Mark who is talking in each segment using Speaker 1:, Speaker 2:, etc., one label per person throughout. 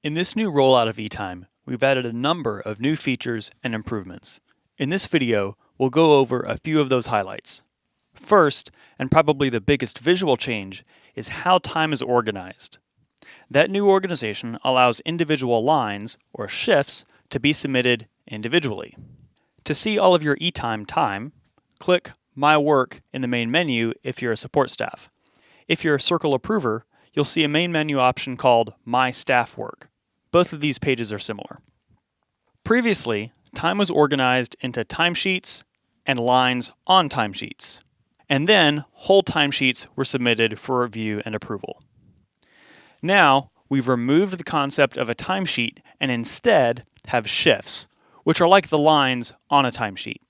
Speaker 1: In this new rollout of eTime, we've added a number of new features and improvements. In this video, we'll go over a few of those highlights. First, and probably the biggest visual change, is how time is organized. That new organization allows individual lines, or shifts, to be submitted individually. To see all of your eTime time, click My Work in the main menu if you're a support staff. If you're a Circle approver, you'll see a main menu option called My Staff Work. Both of these pages are similar. Previously, time was organized into timesheets and lines on timesheets, and then whole timesheets were submitted for review and approval. Now, we've removed the concept of a timesheet and instead have shifts, which are like the lines on a timesheet.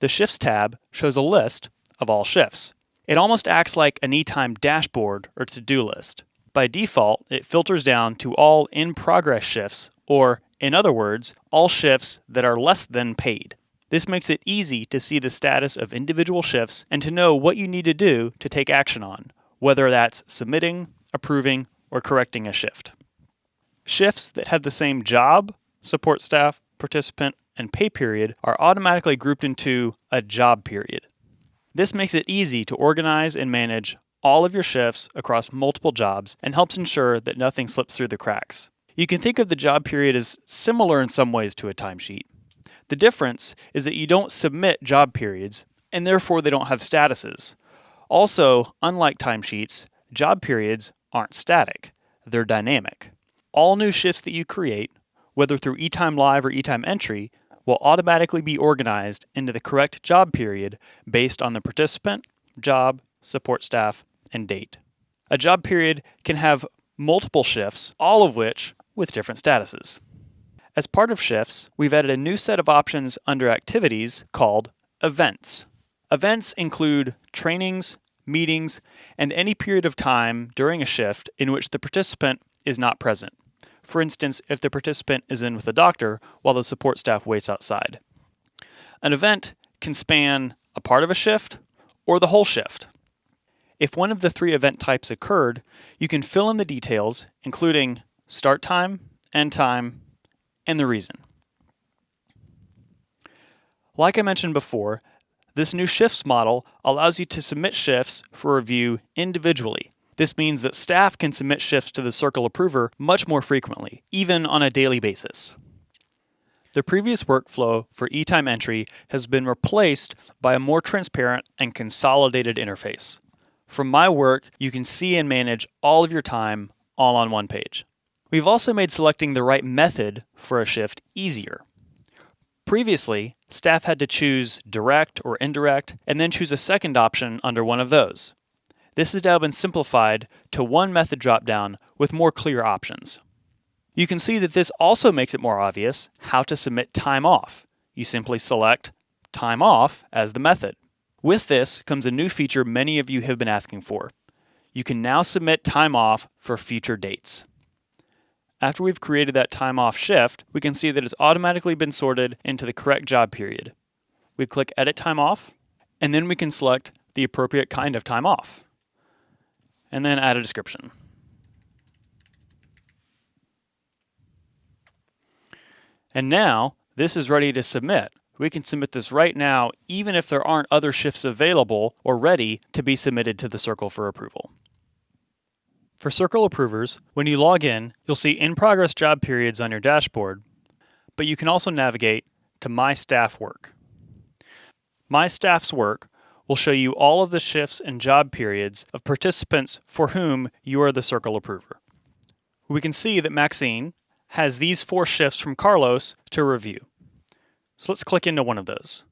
Speaker 1: The Shifts tab shows a list of all shifts. It almost acts like an eTime dashboard or to-do list. By default, it filters down to all in-progress shifts, or, in other words, all shifts that are less than paid. This makes it easy to see the status of individual shifts and to know what you need to do to take action on, whether that's submitting, approving, or correcting a shift. Shifts that have the same job, support staff, participant, and pay period are automatically grouped into a job period. This makes it easy to organize and manage all of your shifts across multiple jobs and helps ensure that nothing slips through the cracks. You can think of the job period as similar in some ways to a timesheet. The difference is that you don't submit job periods, and therefore they don't have statuses. Also, unlike timesheets, job periods aren't static, they're dynamic. All new shifts that you create, whether through eTime Live or eTime Entry, will automatically be organized into the correct job period based on the participant, job, support staff, and date. A job period can have multiple shifts, all of which with different statuses. As part of shifts, we've added a new set of options under activities called events. Events include trainings, meetings, and any period of time during a shift in which the participant is not present. For instance, if the participant is in with a doctor while the support staff waits outside. An event can span a part of a shift or the whole shift. If one of the three event types occurred, you can fill in the details, including start time, end time, and the reason. Like I mentioned before, this new shifts model allows you to submit shifts for review individually. This means that staff can submit shifts to the Circle approver much more frequently, even on a daily basis. The previous workflow for eTime entry has been replaced by a more transparent and consolidated interface. From My Work, you can see and manage all of your time all on one page. We've also made selecting the right method for a shift easier. Previously, staff had to choose direct or indirect and then choose a second option under one of those. This has now been simplified to one method dropdown with more clear options. You can see that this also makes it more obvious how to submit time off. You simply select time off as the method. With this comes a new feature many of you have been asking for. You can now submit time off for future dates. After we've created that time off shift, we can see that it's automatically been sorted into the correct job period. We click Edit Time Off, and then we can select the appropriate kind of time off, and then add a description. And now, this is ready to submit. We can submit this right now, even if there aren't other shifts available or ready to be submitted to the Circle for approval. For Circle approvers, when you log in, you'll see in-progress job periods on your dashboard, but you can also navigate to My Staff Work. My Staff's Work will show you all of the shifts and job periods of participants for whom you are the Circle approver. We can see that Maxine has these 4 shifts from Carlos to review. So let's click into one of those.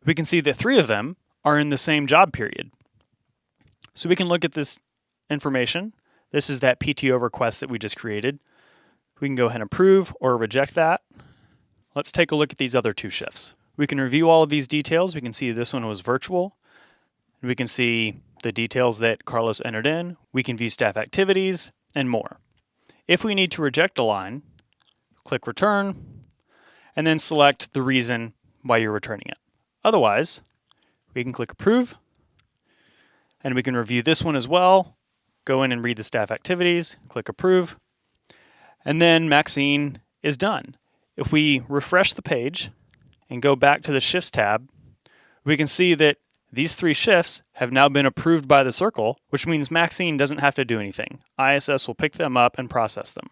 Speaker 1: We can see that 3 of them are in the same job period. So we can look at this information. This is that PTO request that we just created. We can go ahead and approve or reject that. Let's take a look at these other 2 shifts. We can review all of these details. We can see this one was virtual. We can see the details that Carlos entered in. We can view staff activities and more. If we need to reject a line, click Return, and then select the reason why you're returning it. Otherwise, we can click Approve, and we can review this one as well, go in and read the staff activities, click Approve, And then Maxine is done. If we refresh the page and go back to the Shifts tab, we can see that these 3 shifts have now been approved by the circle, which means Maxine doesn't have to do anything. ISS will pick them up and process them.